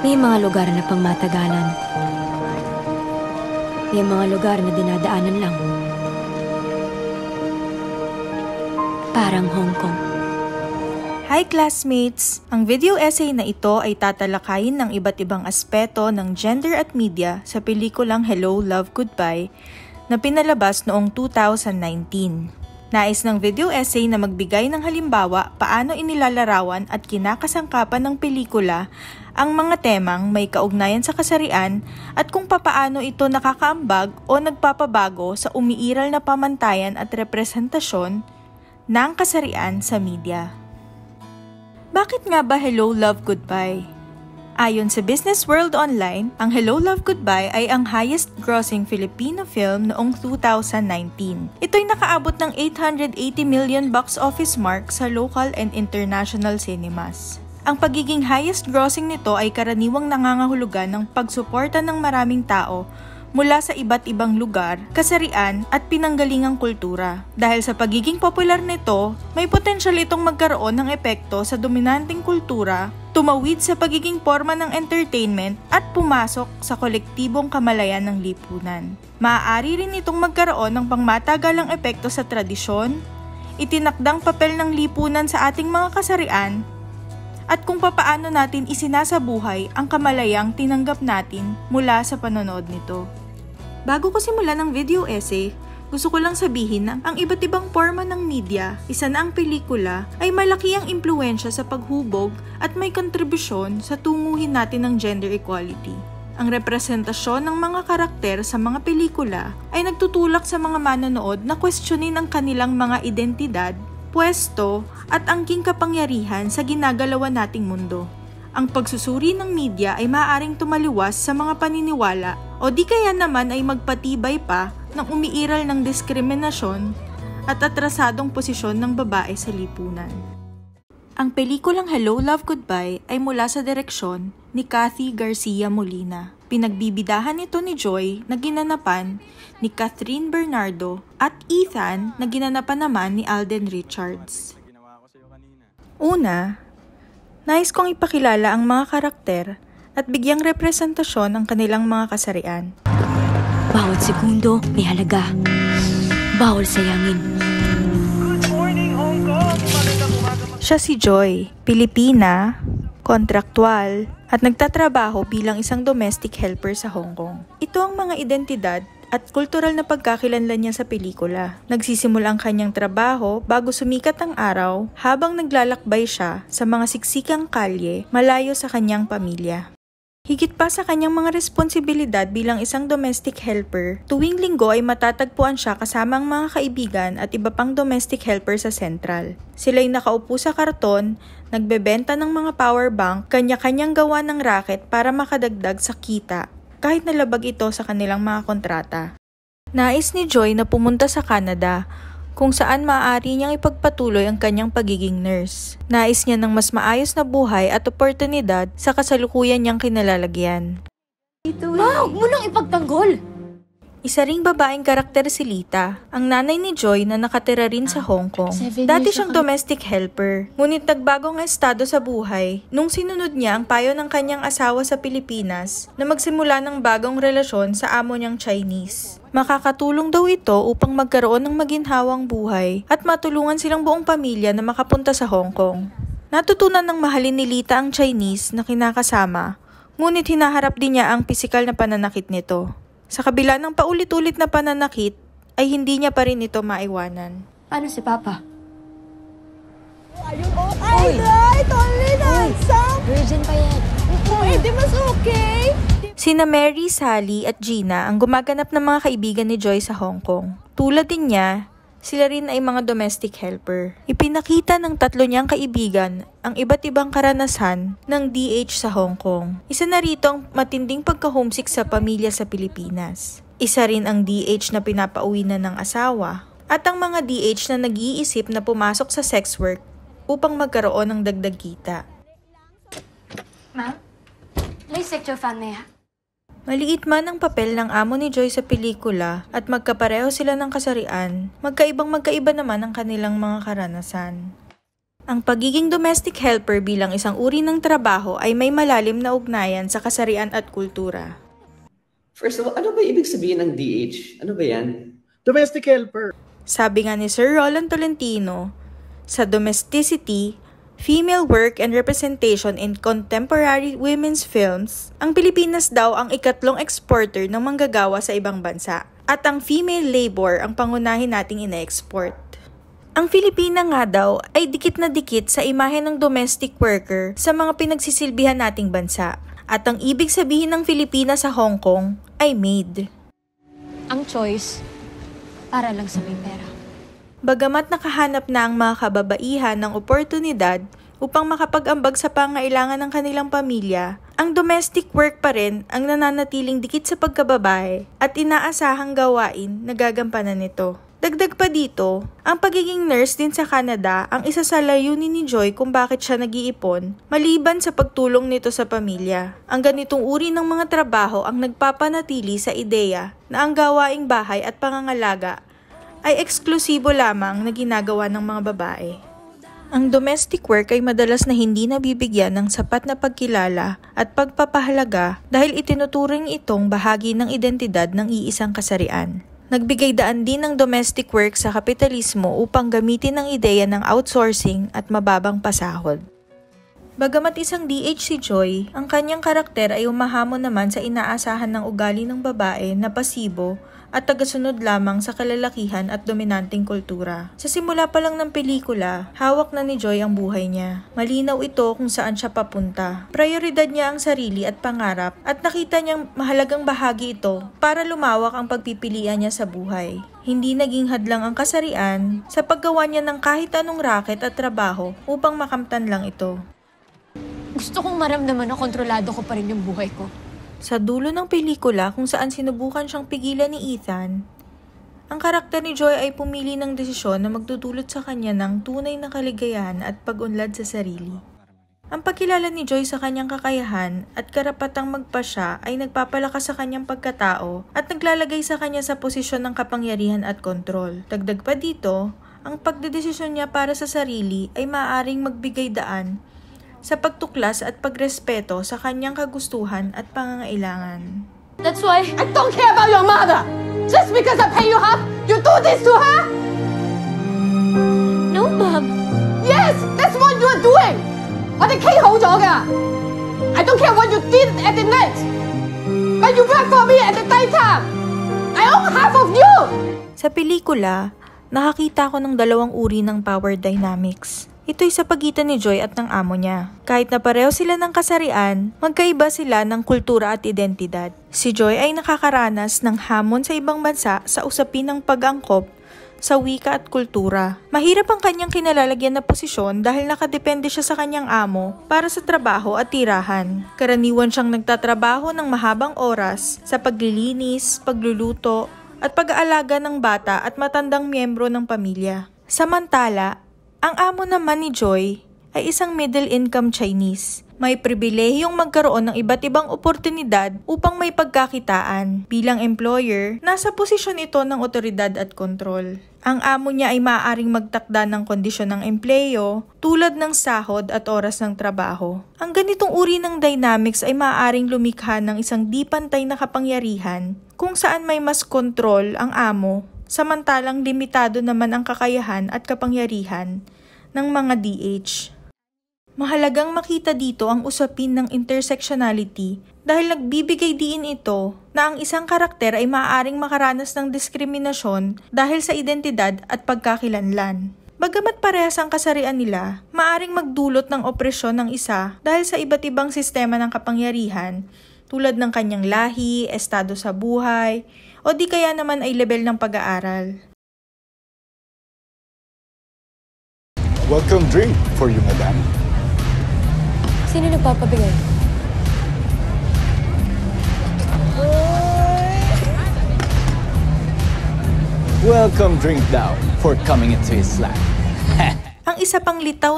May mga lugar na pangmatagalan. May mga lugar na dinadaanan lang. Parang Hong Kong. Hi classmates! Ang video essay na ito ay tatalakayin ng iba't ibang aspeto ng gender at media sa pelikulang Hello, Love, Goodbye na pinalabas noong 2019. Nais ng video essay na magbigay ng halimbawa paano inilalarawan at kinakasangkapan ng pelikula ang mga temang may kaugnayan sa kasarian at kung papaano ito nakakaambag o nagpapabago sa umiiral na pamantayan at representasyon ng kasarian sa media. Bakit nga ba Hello, Love, Goodbye? Ayon sa Business World Online, ang Hello, Love, Goodbye ay ang highest-grossing Filipino film noong 2019. Ito'y nakaabot ng 880 million box office mark sa local and international cinemas. Ang pagiging highest-grossing nito ay karaniwang nangangahulugan ng pagsuporta ng maraming tao mula sa iba't ibang lugar, kasarian at pinanggalingang kultura. Dahil sa pagiging popular nito, may potensyal itong magkaroon ng epekto sa dominanteng kultura, tumawid sa pagiging forma ng entertainment at pumasok sa kolektibong kamalayan ng lipunan. Maaari rin itong magkaroon ng pangmatagalang epekto sa tradisyon, itinakdang papel ng lipunan sa ating mga kasarian, at kung papaano natin isinasabuhay ang kamalayang tinanggap natin mula sa panonood nito. Bago ko simulan ng video essay, gusto ko lang sabihin na ang iba't ibang forma ng media, isa na ang pelikula, ay malaki ang impluwensya sa paghubog at may kontribusyon sa tunguhin natin ng gender equality. Ang representasyon ng mga karakter sa mga pelikula ay nagtutulak sa mga manonood na questionin ang kanilang mga identidad, pwesto at angking kapangyarihan sa ginagalawan nating mundo. Ang pagsusuri ng media ay maaaring tumaliwas sa mga paniniwala o di kaya naman ay magpatibay pa ng umiiral ng diskriminasyon at atrasadong posisyon ng babae sa lipunan. Ang pelikulang Hello, Love, Goodbye ay mula sa direksyon ni Cathy Garcia Molina. Pinagbibidahan ito ni Joy na ginanapan ni Catherine Bernardo at Ethan na ginanapan naman ni Alden Richards. Una, nais kong ipakilala ang mga karakter at bigyang representasyon ang kanilang mga kasarian. Bawat segundo may halaga. Bawal sayangin. Good morning, Hong Kong! Siya si Joy, Pilipina, kontraktual, at nagtatrabaho bilang isang domestic helper sa Hong Kong. Ito ang mga identidad at kultural na pagkakilanlan niya sa pelikula. Nagsisimula ang kanyang trabaho bago sumikat ang araw habang naglalakbay siya sa mga siksikang kalye malayo sa kanyang pamilya. Higit pa sa kanyang mga responsibilidad bilang isang domestic helper, tuwing linggo ay matatagpuan siya kasama ang mga kaibigan at iba pang domestic helper sa sentral. Sila'y nakaupo sa karton, nagbebenta ng mga power bank, kanya-kanyang gawa ng racket para makadagdag sa kita, kahit nalabag ito sa kanilang mga kontrata. Nais ni Joy na pumunta sa Canada, kung saan maaari niyang ipagpatuloy ang kanyang pagiging nurse. Nais niya ng mas maayos na buhay at oportunidad sa kasalukuyan niyang kinalalagyan. Ma, huwag mo lang ipagtanggol! Isa ring babaeng karakter si Lita, ang nanay ni Joy na nakatira rin sa Hong Kong. Dati siyang domestic helper, ngunit nagbago ang estado sa buhay nung sinunod niya ang payo ng kanyang asawa sa Pilipinas na magsimula ng bagong relasyon sa amo niyang Chinese. Makakatulong daw ito upang magkaroon ng maginhawang buhay at matulungan silang buong pamilya na makapunta sa Hong Kong. Natutunan ng mahalin ni Lita ang Chinese na kinakasama, ngunit hinaharap din niya ang pisikal na pananakit nito. Sa kabila ng paulit-ulit na pananakit, ay hindi niya pa rin ito maiwanan. Paano si Papa? Ayun, oh, ay, right! Only handsome! Virgin pa yan. Eh, di mas okay? Sina Mary, Sally at Gina ang gumaganap ng mga kaibigan ni Joy sa Hong Kong. Tulad din niya, sila rin ay mga domestic helper. Ipinakita ng tatlo niyang kaibigan ang iba't ibang karanasan ng DH sa Hong Kong. Isa na rito ang matinding pagka-homesick sa pamilya sa Pilipinas. Isa rin ang DH na pinapauwi na ng asawa. At ang mga DH na nag-iisip na pumasok sa sex work upang magkaroon ng dagdag kita. Ma'am, may sector fan na. Maliit man ang papel ng amo ni Joy sa pelikula at magkapareho sila ng kasarian, magkaibang magkaiba naman ang kanilang mga karanasan. Ang pagiging domestic helper bilang isang uri ng trabaho ay may malalim na ugnayan sa kasarian at kultura. First of all, ano ba ibig sabihin ng DH? Ano ba yan? Domestic helper. Sabi nga ni Sir Roland Tolentino, sa Domesticity, Female Work and Representation in Contemporary Women's Films, ang Pilipinas daw ang ikatlong exporter ng manggagawa sa ibang bansa, at ang female labor ang pangunahin nating ina-export. Ang Filipina nga daw ay dikit na dikit sa imahe ng domestic worker sa mga pinagsisilbihan nating bansa, at ang ibig sabihin ng Filipina sa Hong Kong ay maid. Ang choice, para lang sa may pera. Bagamat nakahanap na ang mga kababaihan ng oportunidad upang makapag-ambag sa pangailangan ng kanilang pamilya, ang domestic work pa rin ang nananatiling dikit sa pagkababae at inaasahang gawain na gagampanan nito. Dagdag pa dito, ang pagiging nurse din sa Canada ang isa sa layunin ni Joy kung bakit siya nag-iipon, maliban sa pagtulong nito sa pamilya. Ang ganitong uri ng mga trabaho ang nagpapanatili sa ideya na ang gawaing bahay at pangangalaga ay eksklusibo lamang na ginagawa ng mga babae. Ang domestic work ay madalas na hindi nabibigyan ng sapat na pagkilala at pagpapahalaga dahil itinuturing itong bahagi ng identidad ng iisang kasarian. Nagbigay daan din ng domestic work sa kapitalismo upang gamitin ang ideya ng outsourcing at mababang pasahod. Bagamat isang DH si Joy, ang kanyang karakter ay umahamon naman sa inaasahan ng ugali ng babae na pasibo at tagasunod lamang sa kalalakihan at dominanteng kultura. Sa simula pa lang ng pelikula, hawak na ni Joy ang buhay niya. Malinaw ito kung saan siya papunta. Prioridad niya ang sarili at pangarap at nakita niyang mahalagang bahagi ito para lumawak ang pagpipilian niya sa buhay. Hindi naging hadlang ang kasarian sa paggawa niya ng kahit anong racket at trabaho upang makamtan lang ito. Gusto kong maramdaman na kontrolado ko pa rin yung buhay ko. Sa dulo ng pelikula kung saan sinubukan siyang pigilan ni Ethan, ang karakter ni Joy ay pumili ng desisyon na magdudulot sa kanya ng tunay na kaligayahan at pag-unlad sa sarili. Ang pagkilala ni Joy sa kanyang kakayahan at karapatang magpasya ay nagpapalakas sa kanyang pagkatao at naglalagay sa kanya sa posisyon ng kapangyarihan at kontrol. Dagdag pa dito, ang pagdedesisyon niya para sa sarili ay maaaring magbigay daan sa pagtuklas at pagrespeto sa kanyang kagustuhan at pangangailangan. That's why I don't care about your mother. Just because I pay you half, you do this to her? No, Mom. Yes, that's what you are doing. 我哋傾好咗㗎。I don't care what you did at the net, but you work for me at the daytime. I own half of you. Sa pelikula, nakakita ko ng dalawang uri ng power dynamics. Ito'y sa pagitan ni Joy at ng amo niya. Kahit na pareho sila ng kasarian, magkaiba sila ng kultura at identidad. Si Joy ay nakakaranas ng hamon sa ibang bansa sa usapin ng pag-angkop sa wika at kultura. Mahirap ang kanyang kinalalagyan na posisyon dahil nakadepende siya sa kanyang amo para sa trabaho at tirahan. Karaniwan siyang nagtatrabaho ng mahabang oras sa paglilinis, pagluluto, at pag-aalaga ng bata at matandang miyembro ng pamilya. Samantala, ang amo naman ni Joy ay isang middle-income Chinese. May pribilehiyong magkaroon ng iba't ibang oportunidad upang may pagkakitaan. Bilang employer, nasa posisyon ito ng otoridad at kontrol. Ang amo niya ay maaaring magtakda ng kondisyon ng empleyo tulad ng sahod at oras ng trabaho. Ang ganitong uri ng dynamics ay maaaring lumikha ng isang di pantay na kapangyarihan kung saan may mas kontrol ang amo, samantalang limitado naman ang kakayahan at kapangyarihan ng mga DH. Mahalagang makita dito ang usapin ng intersectionality dahil nagbibigay diin ito na ang isang karakter ay maaaring makaranas ng diskriminasyon dahil sa identidad at pagkakilanlan. Bagamat parehas ang kasarian nila, maaaring magdulot ng opresyon ng isa dahil sa iba't ibang sistema ng kapangyarihan tulad ng kanyang lahi, estado sa buhay, o di kaya naman ay level ng pag-aaral. Welcome drink for you, madam. Sino nagpapabigay? Welcome drink daw for coming into his life. Ang isa pang litaw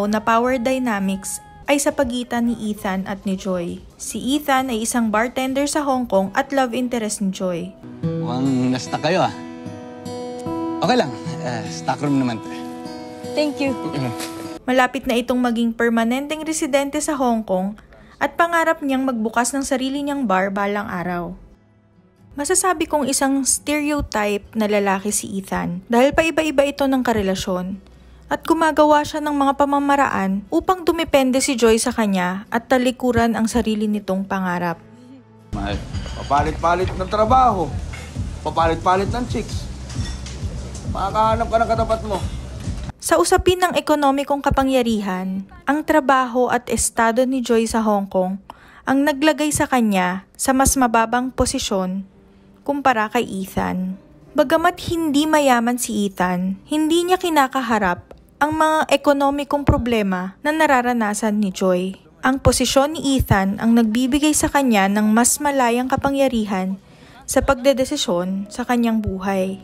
na power dynamics ay sa pagitan ni Ethan at ni Joy. Si Ethan ay isang bartender sa Hong Kong at love interest ni Joy. Mukhang na-stuck kayo ah. Okay lang, stock room naman to. Thank you. Malapit na itong maging permanenteng residente sa Hong Kong at pangarap niyang magbukas ng sarili niyang bar balang araw. Masasabi kong isang stereotype na lalaki si Ethan dahil paiba-iba ito ng karelasyon at gumagawa siya ng mga pamamaraan upang dumepende si Joy sa kanya at talikuran ang sarili nitong pangarap. Mahal, papalit-palit ng trabaho, papalit-palit ng chicks. Makakahanap ka ng katapat mo. Sa usapin ng ekonomikong kapangyarihan, ang trabaho at estado ni Joy sa Hong Kong ang naglagay sa kanya sa mas mababang posisyon kumpara kay Ethan. Bagamat hindi mayaman si Ethan, hindi niya kinakaharap ang mga ekonomikong problema na nararanasan ni Joy. Ang posisyon ni Ethan ang nagbibigay sa kanya ng mas malayang kapangyarihan sa pagdedesisyon sa kanyang buhay.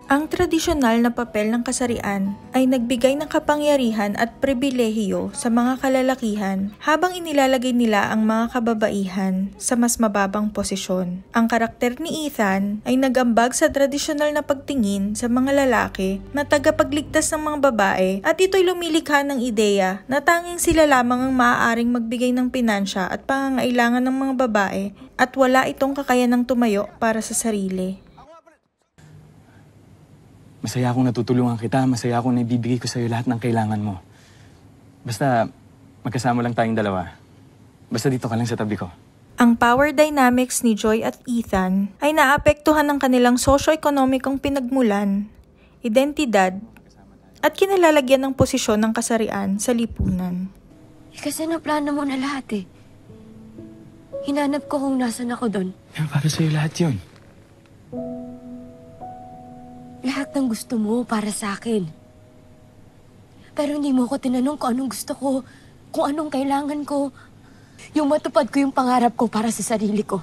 Ang tradisyonal na papel ng kasarian ay nagbigay ng kapangyarihan at pribilehiyo sa mga kalalakihan habang inilalagay nila ang mga kababaihan sa mas mababang posisyon. Ang karakter ni Ethan ay nagambag sa tradisyonal na pagtingin sa mga lalaki na tagapagligtas ng mga babae at ito'y lumilikha ng ideya na tanging sila lamang ang maaaring magbigay ng pinansya at pangangailangan ng mga babae at wala itong kakayanang tumayo para sa sarili. Masaya akong natutulungan kita, masaya akong naibibigay ko sa'yo lahat ng kailangan mo. Basta, magkasama lang tayong dalawa. Basta dito ka lang sa tabi ko. Ang power dynamics ni Joy at Ethan ay naapektuhan ng kanilang socio-ekonomikong pinagmulan, identidad, at kinalalagyan ng posisyon ng kasarian sa lipunan. Kasi naplano mo na lahat eh. Hinanap ko kung nasan ako doon. Para sa'yo lahat yun. Lahat ng gusto mo para sa akin. Pero hindi mo ko tinanong kung anong gusto ko, kung anong kailangan ko. Yung matupad ko yung pangarap ko para sa sarili ko.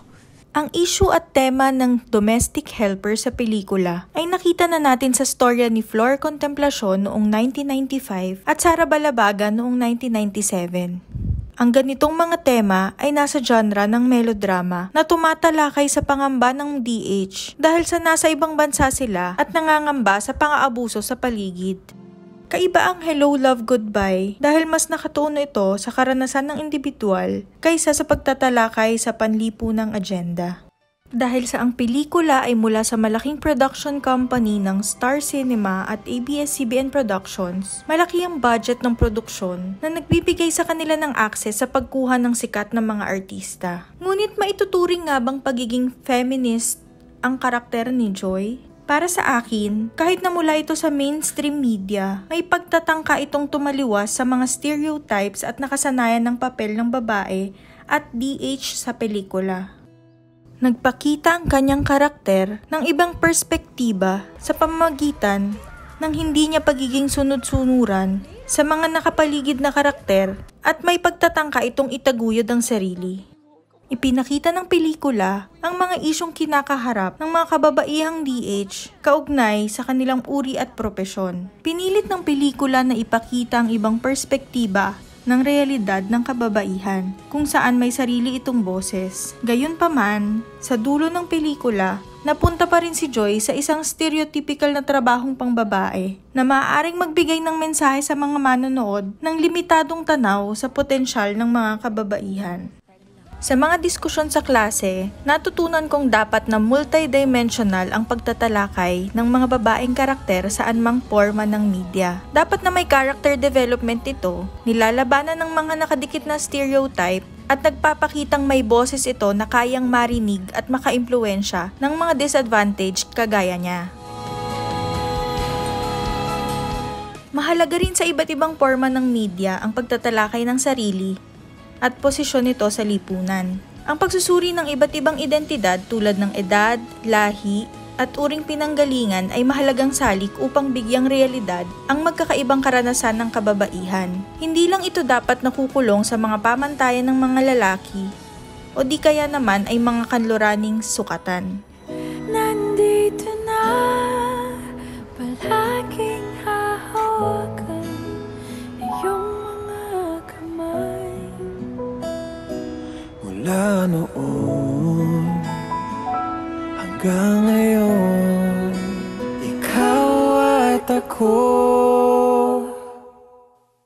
Ang issue at tema ng domestic helper sa pelikula ay nakita na natin sa storya ni Flor Contemplacion noong 1995 at Sara Balabaga noong 1997. Ang ganitong mga tema ay nasa genre ng melodrama na tumatalakay sa pangamba ng DH dahil sa nasa ibang bansa sila at nangangamba sa pang-aabuso sa paligid. Kaiba ang Hello, Love, Goodbye dahil mas nakatuon ito sa karanasan ng individual kaysa sa pagtatalakay sa panlipunang agenda. Dahil sa ang pelikula ay mula sa malaking production company ng Star Cinema at ABS-CBN Productions, malaki ang budget ng produksyon na nagbibigay sa kanila ng access sa pagkuha ng sikat na mga artista. Ngunit maituturing nga bang pagiging feminist ang karakter ni Joy? Para sa akin, kahit na mula ito sa mainstream media, may pagtatangka itong tumaliwas sa mga stereotypes at nakasanayan ng papel ng babae at DH sa pelikula. Nagpakita ang kanyang karakter ng ibang perspektiba sa pamamagitan ng hindi niya pagiging sunod-sunuran sa mga nakapaligid na karakter at may pagtatangka itong itaguyod ang sarili. Ipinakita ng pelikula ang mga isyong kinakaharap ng mga kababaihang DH kaugnay sa kanilang uri at propesyon. Pinilit ng pelikula na ipakita ang ibang perspektiba ng realidad ng kababaihan, kung saan may sarili itong boses. Gayunpaman, sa dulo ng pelikula, napunta pa rin si Joy sa isang stereotypical na trabahong pangbabae na maaaring magbigay ng mensahe sa mga manonood ng limitadong tanaw sa potensyal ng mga kababaihan. Sa mga diskusyon sa klase, natutunan kong dapat na multidimensional ang pagtatalakay ng mga babaeng karakter sa anumang forma ng media. Dapat na may character development ito, nilalabanan ng mga nakadikit na stereotype at nagpapakitang may boses ito na kayang marinig at makaimpluwensya ng mga disadvantaged kagaya niya. Mahalaga rin sa iba't ibang forma ng media ang pagtatalakay ng sarili at posisyon nito sa lipunan. Ang pagsusuri ng iba't ibang identidad tulad ng edad, lahi, at uring pinanggalingan ay mahalagang salik upang bigyang realidad ang magkakaibang karanasan ng kababaihan. Hindi lang ito dapat nakukulong sa mga pamantayan ng mga lalaki o di kaya naman ay mga kanluraning sukatan. Nandito na, palaging hahawakan iyong mula noon hanggang ngayon, ikaw at ako ay